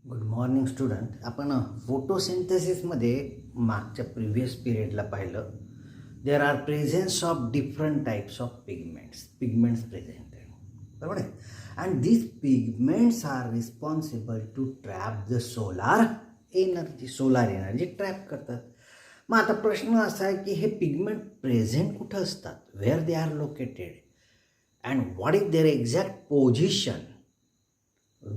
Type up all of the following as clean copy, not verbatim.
Good morning student. आपण फोटोसिंथेसिसमध्ये मागच्या previous पिरियडला पाहिलं. There are presence of different types of pigments present आहे, बरोबर आहे. And these pigments are responsible to trap the solar energy trap करतात. मग आता प्रश्न असा आहे की हे पिगमेंट प्रेझेंट कुठं असतात, where they are located, and what is their exact position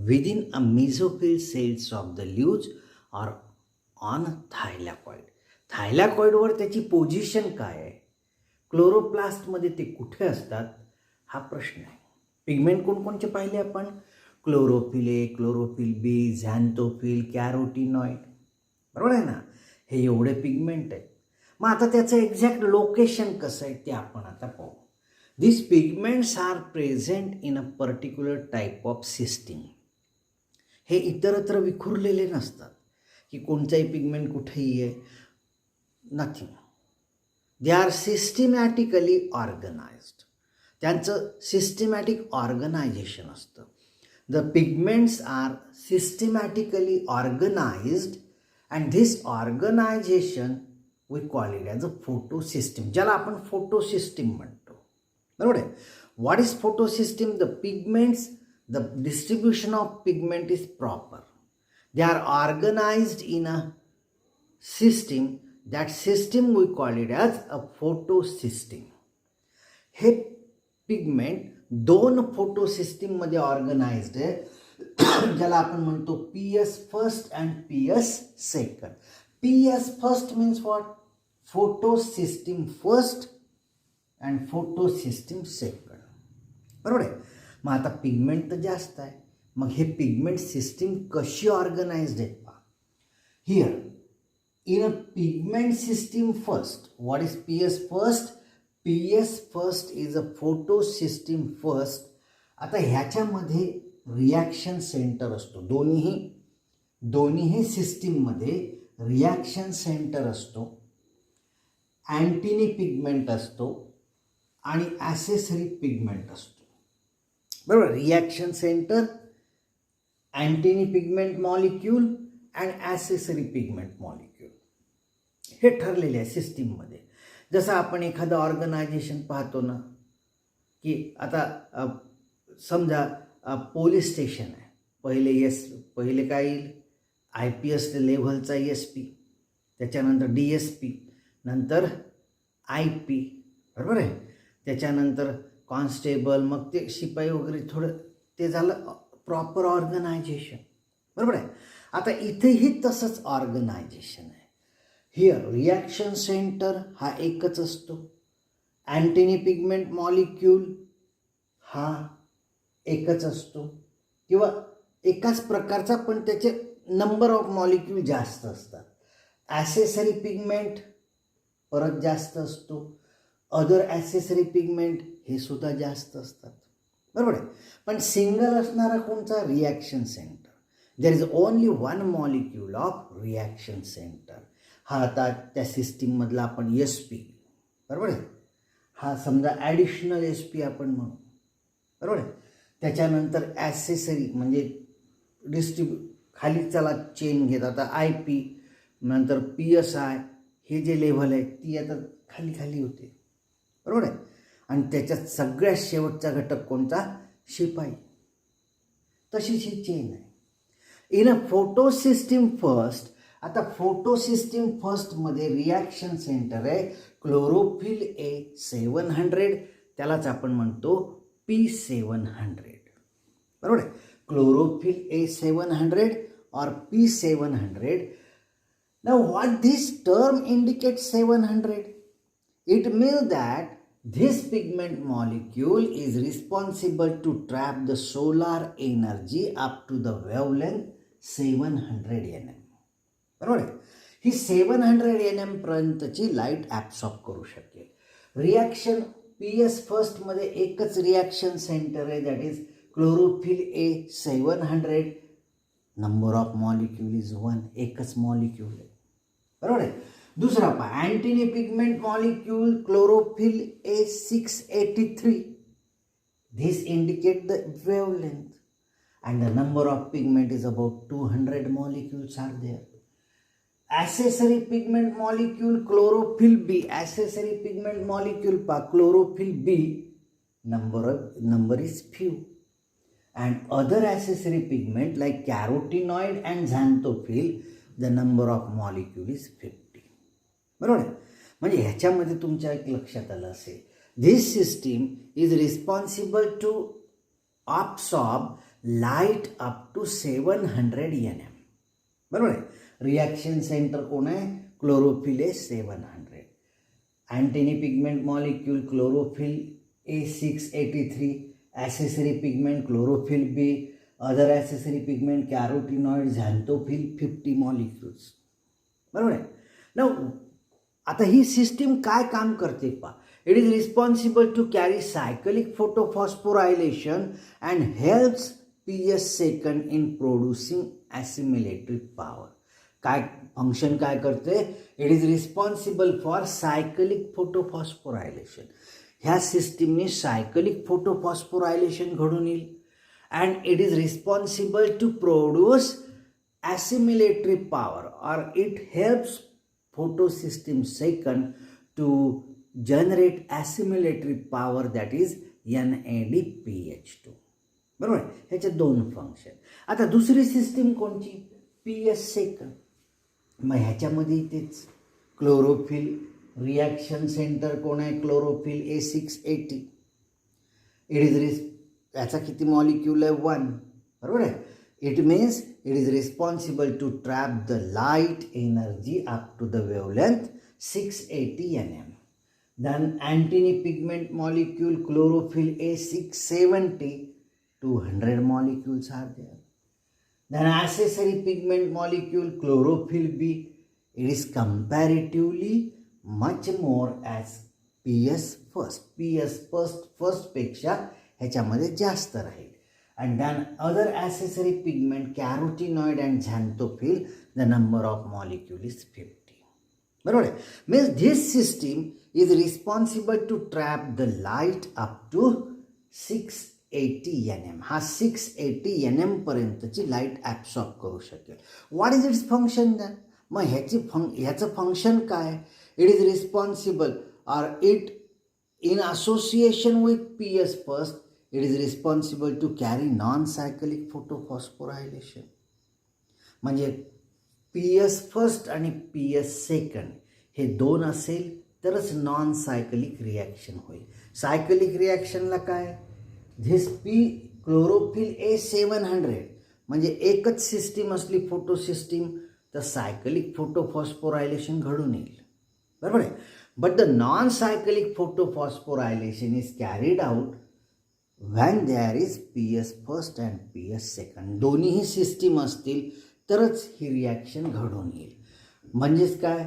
within a mesophyll cells of the leaves or on thylakoid. थायलॅकॉइडवर त्याची पोझिशन काय आहे, क्लोरोप्लास्टमध्ये ते कुठे असतात, हा प्रश्न आहे. पिगमेंट कोणकोणचे पाहिले आपण? क्लोरोफिल ए, क्लोरोफिल बी, झॅन्थोफिल, कॅरोटिनॉइड, बरोबर आहे ना. हे एवढे पिगमेंट आहेत. मग आता त्याचं एक्झॅक्ट लोकेशन कसं आहे ते आपण आता पाहू. This pigments are present in a particular type of system. हे इतरत्र विखुरलेले नसतात की कोणताही पिगमेंट कुठेही आहे, nothing. They are systematically organised. त्यांचं सिस्टमॅटिक ऑर्गनायझेशन असतं. The pigments are systematically organised and this organisation we call it as a photosystem, ज्याला आपण फोटो सिस्टीम म्हणतो, बरोबर आहे. What is photosystem? The pigments, the distribution of pigment is proper. They are organized in a system. That system we call it as a photosystem. हे pigment दोन फोटोसिस्टीम मध्ये organised आहे, ज्याला आपण म्हणतो PS first and PS second. PS first means what? फोटोसिस्टीम first and फोटोसिस्टीम second, बरोबर आहे. मग आता पिगमेंट तर जास्त आहे, मग हे पिगमेंट सिस्टीम कशी ऑर्गनाइज्ड आहे पहा. Here in a pigment system first, what is PS first? PS first is a photo system first. आता ह्याच्यामध्ये रिॲक्शन सेंटर असतो. दोन्ही सिस्टीममध्ये रिॲक्शन सेंटर असतो, अँटीनी पिगमेंट असतो आणि ॲसेसरी पिगमेंट असतो, बरोबर. Reaction centre, antenna pigment molecule and accessory pigment molecule हे ठरलेले आहे सिस्टीममध्ये. जसं आपण एखादं ऑर्गनायझेशन पाहतो ना, की आता समजा पोलीस स्टेशन आहे. पहिले काय येईल? IPS लेव्हलचा SP, त्याच्यानंतर DSP, नंतर IP, बरोबर आहे. त्याच्यानंतर कॉन्स्टेबल, मग ते शिपाई वगैरे, थोडं ते झालं प्रॉपर ऑर्गनायझेशन, बरोबर आहे. आता इथेही तसंच ऑर्गनायझेशन आहे. हिअर रिॲक्शन सेंटर हा एकच असतो, अँटीनी पिगमेंट मॉलिक्यूल हा एकच असतो, किंवा एकाच प्रकारचा पण त्याचे नंबर ऑफ मॉलिक्यूल जास्त असतात. ॲसेसरी पिगमेंट परत जास्त असतो, अदर ॲसेसरी पिगमेंट हे सुद्धा जास्त असतात, बरोबर आहे. पण सिंगल असणारा कोणता? Reaction centre. There is only one molecule of reaction centre. हा आता त्या सिस्टीममधला आपण SP, बरोबर आहे. हा समजा ॲडिशनल SP आपण म्हणू, बरोबर आहे. त्याच्यानंतर ॲसेसरी म्हणजे खाली चला चेन घेत, आता IP नंतर PSI, हे जे लेव्हल आहे ती आता खाली खाली होते, बरोबर आहे. आणि त्याच्यात सगळ्यात शेवटचा घटक कोणता? शिपाई. तशीच ही चेन आहे. In a photo system first, आता फोटो सिस्टीम फर्स्टमध्ये रिॲक्शन सेंटर आहे क्लोरोफिल A700, त्यालाच आपण म्हणतो P700, बरोबर आहे. क्लोरोफिल A700 और P700. Now what this term indicates 700? It means that this pigment molecule is responsible to trap the solar energy up to the wavelength 700 nm, बरोबर आहे. ही 700 nm पर्यंतची लाईट ॲब्सॉर्ब करू शकेल. रिॲक्शन PS फर्स्टमध्ये एकच reaction centre आहे, that is chlorophyll A700. Number of molecule is 1, एकच मॉलिक्यूल आहे, बरोबर आहे. दुसरा पहा, antenna pigment molecule chlorophyll A683. This indicate the wavelength. and the number of pigment is about 200 molecules are there. Accessory pigment molecule chlorophyll B, accessory pigment molecule chlorophyll B, number is few. And other accessory pigment like carotenoid and xanthophyll, the number of molecule is 50. बरोबर आहे. म्हणजे ह्याच्यामध्ये तुमच्या एक लक्षात आलं असेल, this system is responsible to absorb light up to 700 nm. बरोबर आहे. रिॲक्शन सेंटर कोण आहे? Chlorophyll A 700. Antenna pigment molecule chlorophyll A683, accessory pigment chlorophyll B, other accessory pigment carotenoid, xanthophyll 50 molecules. बरोबर आहे. नाउ आता ही सिस्टीम काय काम करते पहा. It is responsible to carry cyclic photophosphorylation and helps PS second in producing assimilatory power. काय function काय करते? It is responsible for cyclic photophosphorylation. ह्या सिस्टीमने सायकलिक फोटोफॉस्फोरायलेशन घडून येईल. And it is responsible to produce assimilatory power और it helps photosystem second to generate assimilatory power, that is NADPH2. बरोबर आहे. ह्याचे दोन फंक्शन. आता दुसरी सिस्टीम कोणची? PS second. मग ह्याच्यामध्ये तेच क्लोरोफिल रिॲक्शन सेंटर कोण आहे? Chlorophyll A680. याचा किती मॉलिक्यूल आहे? 1. बरोबर आहे. It means it is responsible to trap the light energy up to the wavelength 680 nm. Then antennae pigment molecule chlorophyll A670, 200 molecules are there. Then accessory pigment molecule chlorophyll B, it is comparatively much more as PS first. PS first पेक्षा ह्याच्यामध्ये जास्त राहील. And then other accessory pigment carotenoid and xanthophyll, the number of molecule is 50. बरोबर आहे. Means this system is responsible to trap the light up to 680 nm. हा 680 nm पर्यंतची light absorb करू शकेल. What is its function then? मग ह्याचं function काय? It is responsible और it in association with PS first, it is responsible to carry non-cyclic photophosphorylation. म्हणजे PS first आणि PS सेकंड हे दोन असेल तरच नॉन सायकलिक रिॲक्शन होईल. सायकलिक रिॲक्शनला काय? धिस क्लोरोफिल A700 म्हणजे एकच सिस्टीम असली फोटो सिस्टीम तर सायकलिक फोटोफॉस्फोरायलेशन घडून येईल. बरोबर आहे. But the non cyclic photophosphorylation is carried out when there is PS first and PS second. दोन्हीही सिस्टीम असतील तरच ही रिॲक्शन घडून येईल. म्हणजेच काय?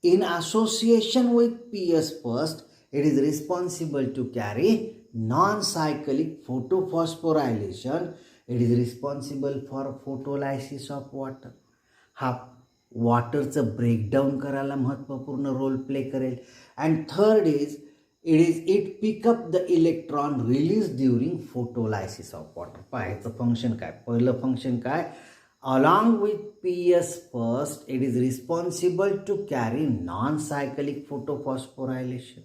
In association with PS first, it is responsible to carry non cyclic photophosphorylation. It is responsible for photolysis of water. हा वॉटरचं ब्रेकडाऊन करायला महत्त्वपूर्ण रोल प्ले करेल. And third is it pick up the electron released during photolysis of water. पाहायचं function काय? पहिलं function काय? along with PS first, it is responsible to carry non-cyclic photophosphorylation.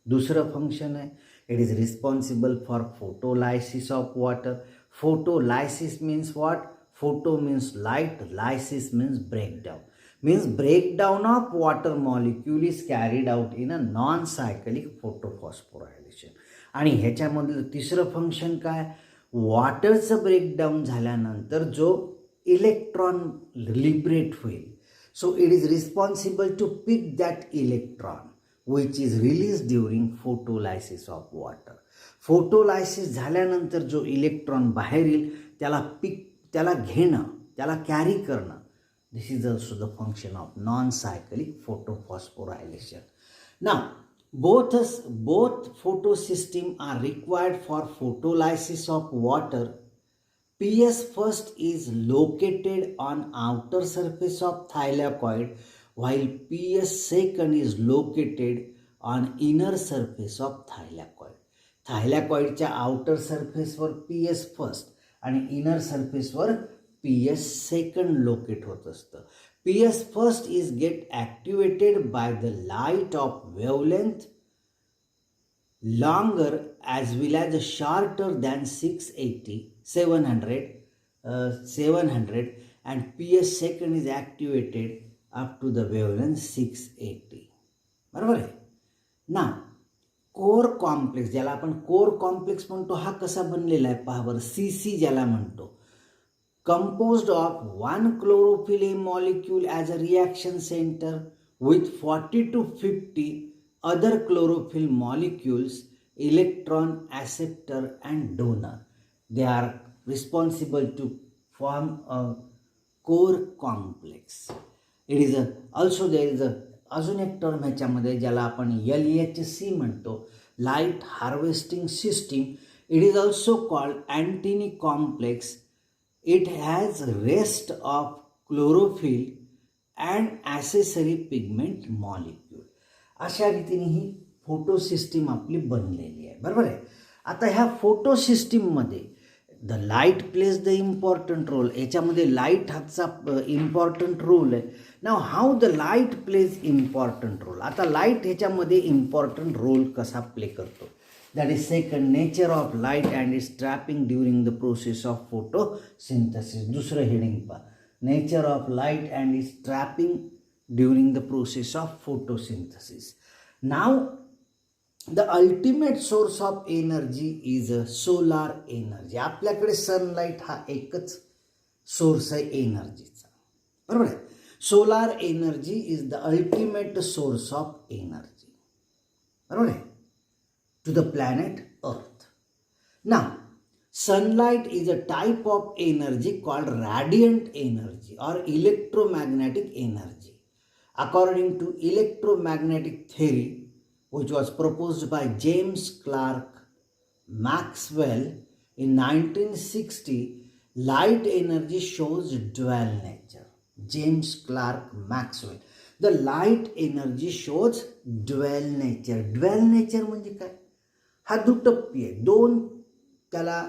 दुसरं फंक्शन आहे, it is responsible for photolysis of water. Photolysis means what? Photo means light, lysis means breakdown. Means breakdown of water molecule is carried out in a non-cyclic photophosphorylation. आणि ह्याच्यामधलं तिसरं function काय? वॉटरचं breakdown झाल्यानंतर जो electron liberate होईल. So it is responsible to pick that electron which is release during photolysis of water. Photolysis झाल्यानंतर जो electron बाहेर येईल त्याला घेणं, त्याला कॅरी करणं. This is also the function of non-cyclic photophosphorylation. Now, both photosystems are required for photolysis of water. PS first is located on outer surface of thylakoid, while PS second is located on inner surface of thylakoid. थायलॅकॉइडच्या outer सरफेसवर PS first आणि inner सरफेसवर PS second locate होत असतं. PS first is get activated by the light of wavelength longer as well as shorter than 700 and PS second is activated up to the wavelength 680. बरोबर आहे ना. Core complex ज्याला आपण core complex म्हणतो हा कसा बनलेला आहे पहा बरं. CC ज्याला म्हणतो, composed of one chlorophyll A molecule as a reaction center with 40 to 50 other chlorophyll molecules, electron acceptor and donor. They are responsible to form a core complex. It is also there is अजून एक term ह्याच्यामध्ये ज्याला आपण LHC म्हणतो, light harvesting system. It is also called antenna complex. It has rest of chlorophyll and accessory pigment molecule. अशा रीतीने ही photo system आपली बनलेली आहे. बरोबर आहे. आता ह्या फोटो सिस्टीममध्ये the light plays the important role. याच्यामध्ये लाईट हाचा इम्पॉर्टंट रोल आहे. Now how the light plays important role. आता लाईट ह्याच्यामध्ये इम्पॉर्टंट रोल कसा प्ले करतो. That is second, nature of light and its trapping during the process of photosynthesis. दुसरं heading पहा, nature of light and its trapping during the process of photosynthesis. Now the ultimate source of energy is solar energy. आपल्याकडे sunlight हा एकच source आहे एनर्जीचा. बरोबर आहे. Solar energy is the ultimate source of energy. बरोबर आहे. To the planet अर्थ. नाव sunlight is a type of energy called radiant energy or electromagnetic energy. According to electromagnetic theory, which was proposed by James Clerk Maxwell in 1960, light energy shows dual nature. James Clerk Maxwell. The light energy shows dual nature. Dual nature म्हणजे काय? हा दुटप्पी आहे. दोन त्याला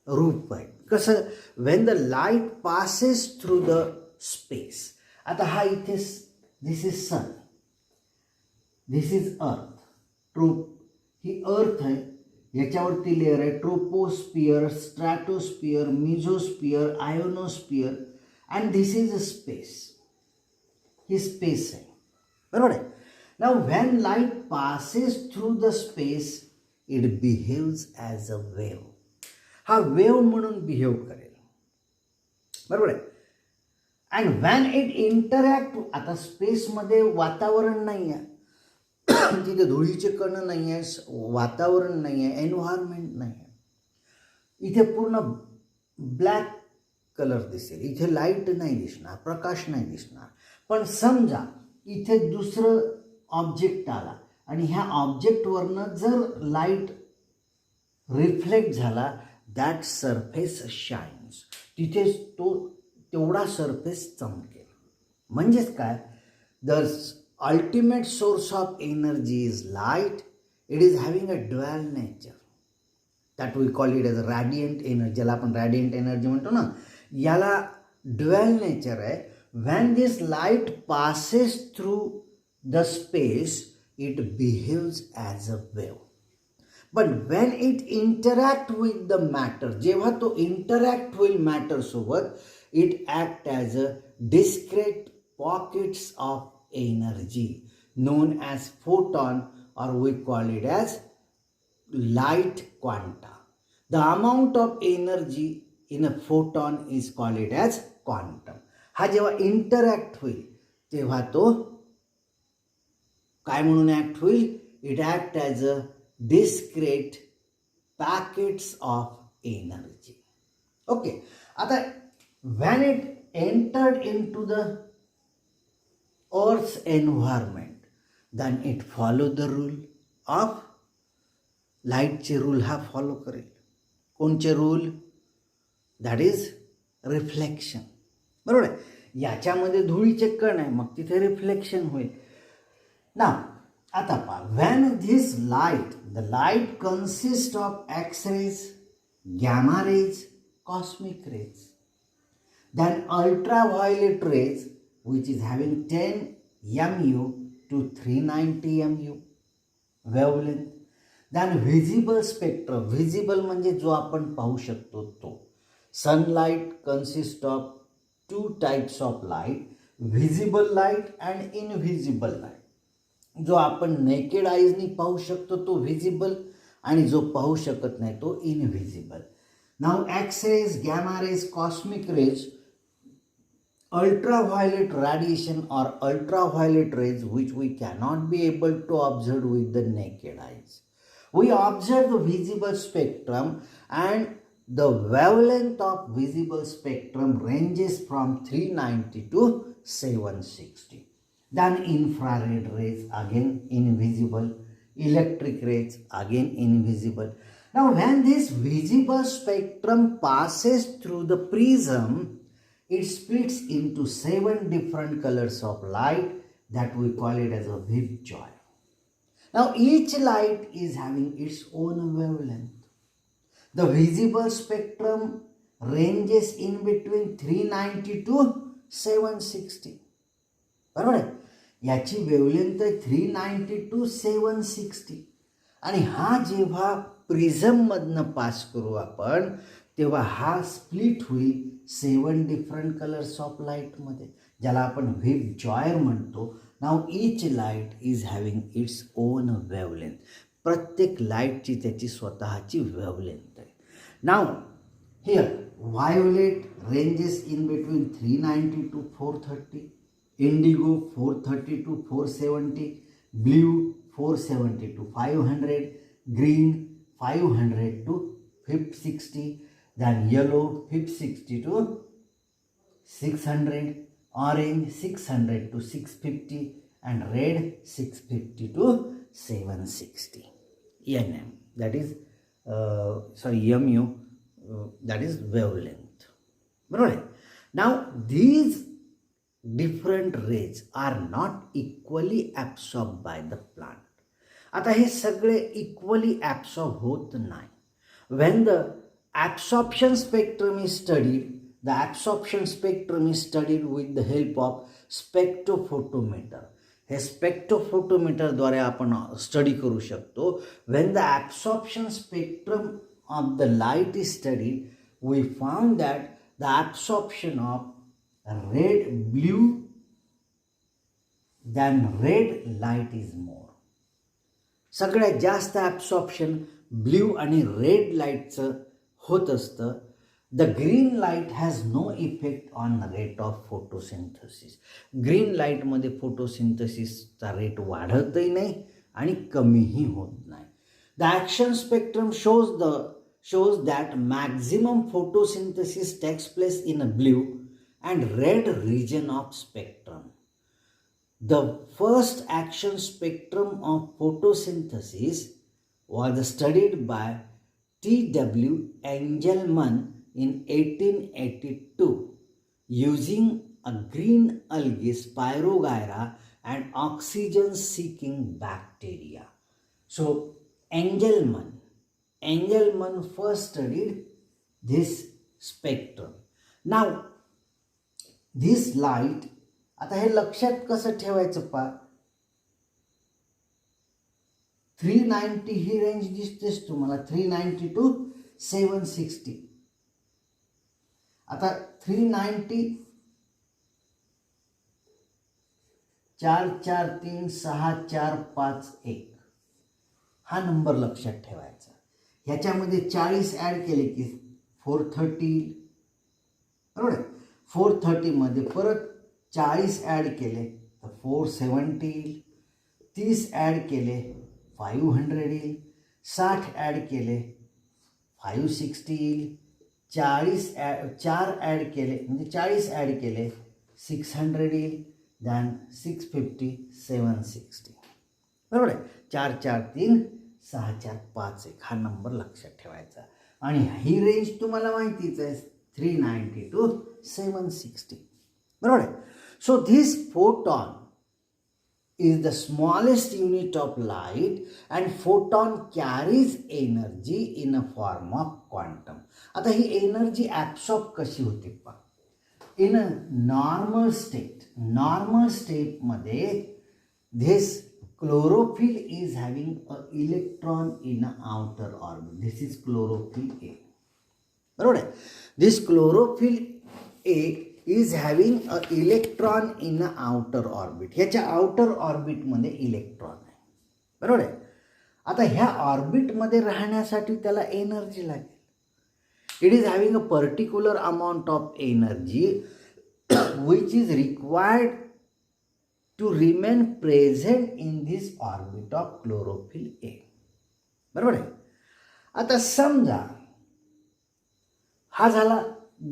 रूप आहे. कसं? Wien the light passes through the space. आता हा इथे दिस is sun, this is earth. ही अर्थ आहे, याच्यावरती लेअर आहे troposphere, stratosphere, mesosphere, ionosphere and this is a space. ही स्पेस आहे. बरोबर आहे. Now when light passes through the space it behaves as a wave. हा वेव्ह म्हणून बिहेव करेल. बरोबर आहे. अँड व्हॅन इट इंटरॅक्ट, आता स्पेसमध्ये वातावरण नाही आहे, तिथे धुळीचे कण नाही आहे, वातावरण नाही आहे, एन्व्हायरमेंट नाही आहे. इथे पूर्ण ब्लॅक कलर दिसेल, इथे लाईट नाही दिसणार, प्रकाश नाही दिसणार. पण समजा इथे दुसरं ऑब्जेक्ट आला आणि ह्या ऑब्जेक्टवरनं जर लाईट रिफ्लेक्ट झाला, दॅट सरफेस शाईन्स. तिथे तो तेवढा सरफेस चमकेल. म्हणजेच काय? The ultimate source of energy is light. It is having a dual nature. That we call it as radiant energy. ज्याला आपण रॅडियंट एनर्जी म्हणतो ना, याला ड्युअल नेचर आहे. When this light passes through the space it behaves as a wave. But when it interact with the matter, जेव्हा तो interact होईल मॅटरसोबत, it act as a discrete pockets of energy known as photon or we call it as light quanta. The amount of energy in a photon is called it as quantum. हा जेव्हा interact होईल तेव्हा तो काय म्हणून act होईल? It act as a discrete packets of energy. Okay. आता when it entered in to the earth's environment, then it follow the rule of लाईटचे रूल हा फॉलो करेल. कोणचे रूल? That is reflection. बरोबर आहे. याच्यामध्ये धुळीचे कण आहे, मग तिथे रिफ्लेक्शन होईल ना. आता पहा, when this light, the light consist of X rays, gamma rays cosmic rays. Then ultraviolet rays, which is having 10 mu to 390 mu wavelength. Then visible spectrum, visible म्हणजे जो आपण पाहू शकतो तो. Sunlight consists of two types of light, visible light and invisible light. जो आपण naked आईजनी पाहू शकतो तो व्हिजिबल आणि जो पाहू शकत नाही तो invisible. Now X rays, gamma rays, cosmic rays, ultraviolet radiation or ultraviolet rays which we cannot be able to observe with the naked eyes. We observe the visible spectrum and the wavelength of visible spectrum ranges from 390 to 760. Then infrared rays, again invisible, electric rays, again invisible. Now when this visible spectrum passes through the prism, it splits into 7 different colors of light that we call it as a VIBGYOR. Now each light is having its own wavelength. The visible spectrum ranges in between 390 to 760. बरोबर आहे. याची wavelength आहे 390 to 760. आणि हा जेव्हा प्रिझममधनं pass करू आपण तेव्हा हा स्प्लिट होईल 7 डिफरंट कलर्स ऑफ लाईटमध्ये, ज्याला आपण व्हिबजॉयर म्हणतो. Now each light is having its own wavelength. प्रत्येक लाईटची त्याची स्वतःची वेवलेंथ आहे. Now here violet ranges in between 390 to 430, indigo 430 to 470, blue 470 to 500, green 500 to 560, then yellow 560 to 600, orange 600 to 650 and red 650 to 760 nm. That is mu, that is wavelength. Right? Now these different rays are not equally absorbed by the plant. आता हे सगळे equally absorb होत नाही. When the absorption spectrum is studied, the absorption spectrum is studied with the help of spectrophotometer. हे स्पेक्ट्रोफोटोमीटरद्वारे आपण study करू शकतो. When the absorption spectrum of the light is studied, we found that the absorption of red, blue, then red light is more. सगळ्यात जास्त absorption blue आणि red लाईटचं होत असतं. The green light has no effect on rate of photosynthesis. Green लाईटमध्ये फोटोसिंथसिसचा rate वाढतही नाही आणि कमीही होत नाही. The action spectrum shows that maximum photosynthesis takes place in a blue and red region of spectrum. The first action spectrum of photosynthesis was studied by T.W. Engelmann in 1882 using a green algae Spirogyra and oxygen-seeking bacteria. So Engelmann first studied this spectrum. Now this light, आता हे लक्षात कसं ठेवायचं पा, 390 ही range दिसतेच तुम्हाला, 390 to 760. आता 390 443645 हा number लक्षात ठेवायचा. ह्याच्यामध्ये 40 ॲड केले की 430, बरोबर. 430 मध्ये परत 40 ॲड केले तर 470, 30 ॲड केले 500 येईल, 60 ॲड केले 560 येईल, 4 ॲड केले म्हणजे 40 ॲड केले 600 येईल, दॅन 650 760, बरोबर आहे. 443645 हा नंबर लक्षात ठेवायचा. आणि ही रेंज तुम्हाला माहितीच आहे 390 टू 760, बरोबर आहे. So this photon is the smallest unit of light and photon carries energy in a form of quantum. आता ही एनर्जी ॲब्सॉर्ब कशी होते पहा. इन अ नॉर्मल स्टेटमध्ये this chlorophyll is having an electron in an outer orbit. This is chlorophyll A. बरोबर आहे. This chlorophyll A is having an electron in an outer orbit. ह्याच्या outer ऑर्बिटमध्ये electron आहे. बरोबर आहे. आता ह्या ऑर्बिटमध्ये राहण्यासाठी त्याला एनर्जी लागेल. It is having a particular amount of energy which is required to remain present in this orbit of chlorophyll A. बरोबर आहे. आता समजा हा झाला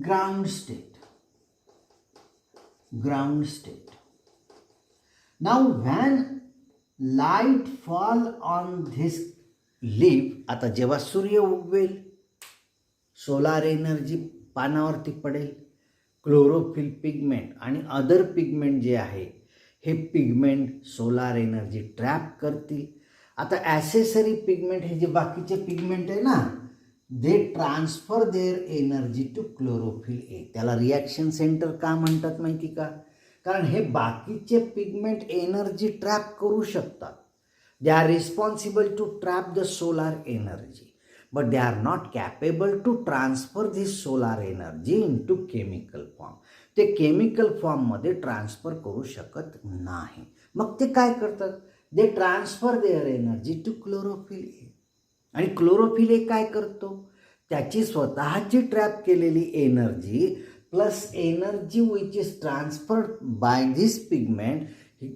ground state. Now van light fall on this leaf, आता जेव्हा सूर्य उगवेल सोलार एनर्जी पानावरती पडेल, क्लोरोफिल पिगमेंट आणि अदर पिगमेंट जे आहे हे पिगमेंट सोलार एनर्जी ट्रॅप करतील. आता ॲसेसरी पिगमेंट हे जे बाकीचे पिगमेंट आहे ना, they transfer their energy to chlorophyll A. त्याला रिॲक्शन सेंटर का म्हणतात माहिती का? कारण हे बाकीचे पिगमेंट एनर्जी ट्रॅप करू शकतात. They are responsible to trap the solar energy, but they are not capable to transfer this solar energy into chemical form. ते केमिकल फॉर्ममध्ये ट्रान्सफर करू शकत नाही. मग ते काय करतात? They transfer their energy to chlorophyll A. आणि क्लोरोफिल ए काय करतो? त्याची स्वतःची ट्रॅप केलेली energy plus energy which is transferred by this pigment, ही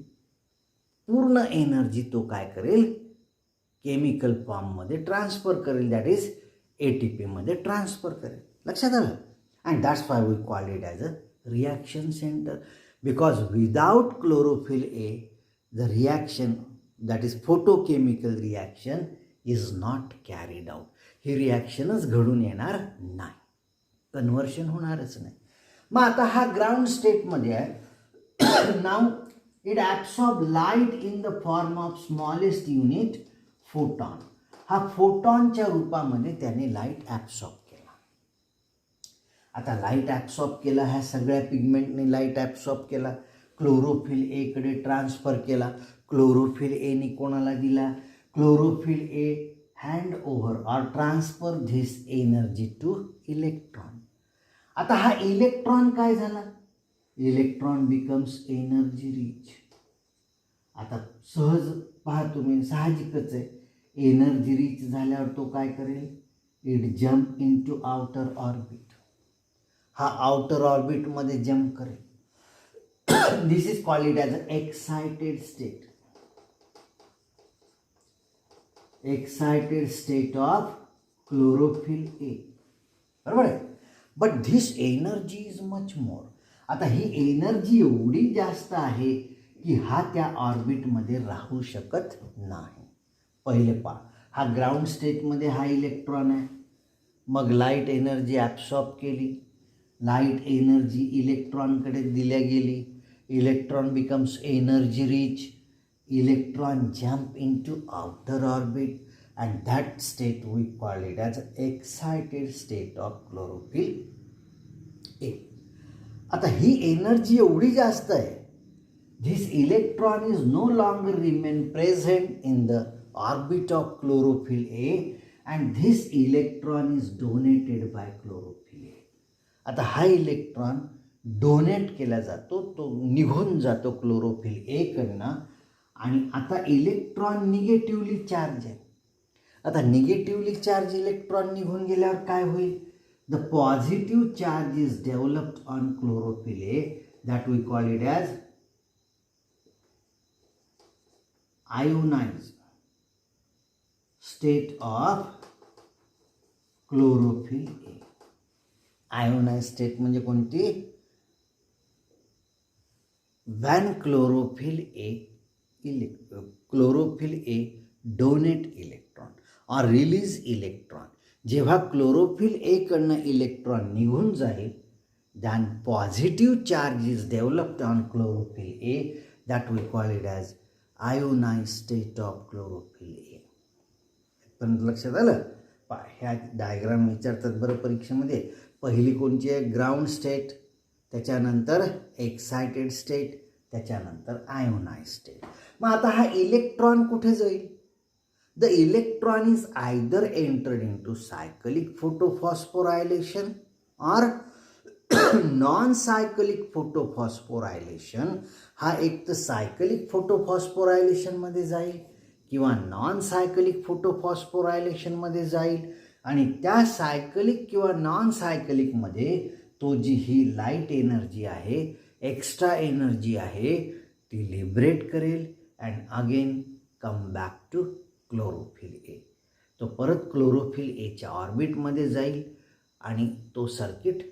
पूर्ण एनर्जी तो काय करेल? केमिकल फॉर्ममध्ये ट्रान्सफर करेल. दॅट इज ATPमध्ये ट्रान्सफर करेल. लक्षात आलं? And that's why we call it as a reaction centre, because without chlorophyll A the reaction, that is photochemical reaction, is not carried out. ही रिॲक्शनच घडून येणार नाही, कन्व्हर्शन होणारच नाही. मग आता हा ग्राउंड स्टेटमध्ये आहे. Now it absorb light in the form of smallest unit photon. हा फोटॉनच्या रूपामध्ये त्याने लाईट ॲब्सॉर्ब केला. आता लाईट ॲब्सॉर्ब केला, ह्या सगळ्या पिगमेंटने लाईट ॲब्सॉर्ब केला, क्लोरोफिल एकडे ट्रान्सफर केला. क्लोरोफिल एने कोणाला दिला? Chlorophyll A hand over or transfer this energy two electron. आता हा इलेक्ट्रॉन काय झाला? Electron becomes energy rich. आता सहज पहा तुम्ही, साहजिकच आहे, एनर्जी रिच झाल्यावर तो काय करेल? It jump in to outer orbit. हा आउटर ऑर्बिटमध्ये जम्प करेल. This is called it as a excited state. Excited state of chlorophyll A. बरोबर आहे. But this energy is much more. आता ही एनर्जी एवढी जास्त आहे की हा त्या ऑर्बिटमध्ये राहू शकत नाही. पहिले पहा, हा ग्राउंड स्टेटमध्ये हा इलेक्ट्रॉन आहे. मग लाईट एनर्जी ॲब्सॉर्ब केली. लाईट एनर्जी इलेक्ट्रॉनकडे दिल्या गेली. Electron becomes energy rich. Electron jump in to outer orbit and that state we call it as excited state of chlorophyll A. आता ही एनर्जी एवढी जास्त आहे, this electron is no longer remain present in the orbit of chlorophyll A and this electron is donated by chlorophyll A. आता हा electron donate केला जातो, तो निघून जातो क्लोरोफिल ए कडनं. आणि आता इलेक्ट्रॉन निगेटिव्हली चार्ज आहे. आता निगेटिव्हली चार्ज इलेक्ट्रॉन निघून गेल्यावर काय होईल? The positive charge is developed on chlorophyll A, that we call it as ionized state of chlorophyll A. Ionized state म्हणजे कोणती? when chlorophyll A donate electron or release electron. जेव्हा chlorophyll A कडनं electron निघून जाईल, then positive charge is developed on chlorophyll A, that we call it as ionise state of chlorophyll A. पण लक्षात आलं पा ह्या डायग्राम विचारतात बरं परीक्षेमध्ये. पहिली कोणची आहे? ग्राउंड स्टेट, त्याच्यानंतर एक्सायटेड स्टेट, त्याच्यानंतर आयोनाइज स्टेट. मग आता हा इलेक्ट्रॉन कुठे जाईल? The electron is either entered in to cyclic photophosphorylation और नॉन सायकलिक फोटोफॉस्फोरायलेशन. हा एक तर सायकलिक फोटोफॉस्फोरायलेशनमध्ये जाईल किंवा नॉन सायकलिक फोटोफॉस्फोरायलेशनमध्ये जाईल. आणि त्या सायकलिक किंवा नॉन सायकलिकमध्ये तो जी ही लाईट एनर्जी आहे, एक्स्ट्रा एनर्जी आहे, ती लिबरेट करेल and again come back to chlorophyll A. तो परत क्लोरोफिल एच्या ऑर्बिटमध्ये जाईल आणि तो सर्किट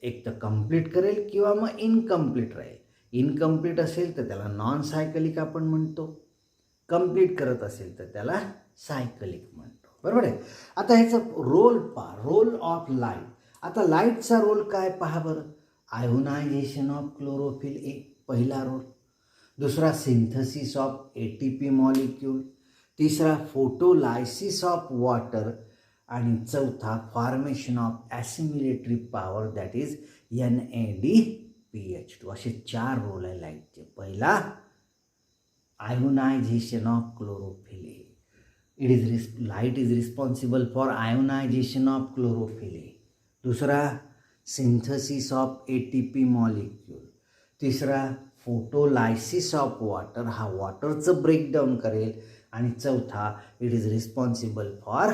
एक तर कंप्लीट करेल किंवा मग इनकम्प्लीट राहील. इनकम्प्लीट असेल तर त्याला नॉन सायकलिक आपण म्हणतो, कंप्लीट करत असेल तर त्याला सायकलिक म्हणतो. बरोबर आहे. आता ह्याचा रोल पहा, रोल ऑफ लाईट. आता लाईटचा रोल काय पहा बरं. आयोनायझेशन ऑफ क्लोरोफिल ए पहिला रोल, दुसरा सिंथसिस ऑफ ATP मॉलिक्यूल, तिसरा फोटोलायसिस ऑफ वॉटर आणि चौथा formation of assimilatory power that is NADPH2. असे 4 रोल आहे लाईटचे. पहिला ionisation of chlorophyll A. Light is responsible for ionisation of chlorophyll A. दुसरा सिंथसिस ऑफ ATP मॉलिक्यूल, तिसरा photolysis of water, हा वॉटरचं ब्रेकडाऊन करेल. आणि चौथा it is responsible for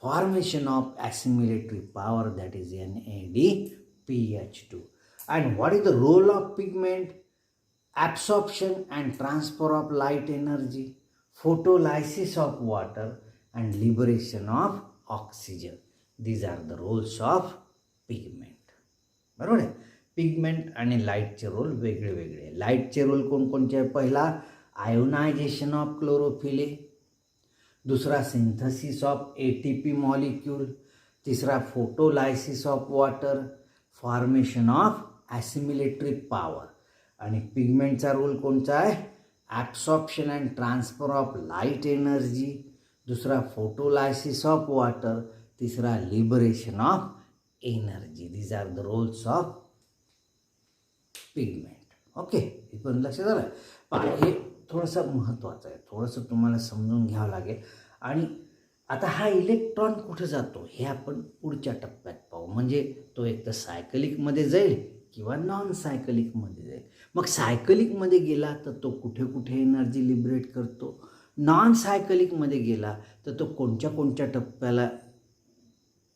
formation of assimilatory power that is NADPH2. And what is the role of pigment? absorption and transfer of light energy, photolysis of water and liberation of oxygen. These are the roles of pigment. बरोबर आहे. Pigment आणि लाईटचे role वेगळे वेगळे. लाईटचे role कोणकोणते आहे? पहिला आयोनायझेशन ऑफ क्लोरोफिल ए, दुसरा सिंथसिस ऑफ ATP मॉलिक्यूल, तिसरा photolysis of water, formation of assimilatory power. आणि पिगमेंटचा रोल कोणता आहे? Absorption and transfer of light energy, दुसरा फोटोलायसिस ऑफ वॉटर, तिसरा liberation of energy. These are the roles of pigment. Okay, इथपर्यंत लक्षात आलं. पण हे थोडंसं महत्त्वाचं आहे, थोडंसं तुम्हाला समजून घ्यावं लागेल. आणि आता हा इलेक्ट्रॉन कुठे जातो हे आपण पुढच्या टप्प्यात पाहू. म्हणजे तो एक तर सायकलिकमध्ये जाईल किंवा नॉन सायकलिकमध्ये जाईल. मग सायकलिकमध्ये गेला तर तो कुठे कुठे एनर्जी लिबरेट करतो, नॉन सायकलिकमध्ये गेला तर तो कोणत्या कोणत्या टप्प्याला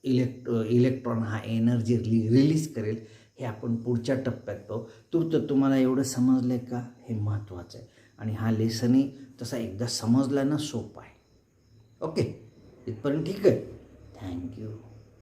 इलेक्ट्रॉन हा एनर्जी रिलीज करेल हे आपण पुढच्या टप्प्यात पाहू. तूर्त तुम्हाला एवढं समजलं आहे का? हे महत्त्वाचं आहे. आणि हा लेसनही तसा एकदा समजला ना सोपा आहे. ओके, इथपर्यंत ठीक आहे. थँक्यू.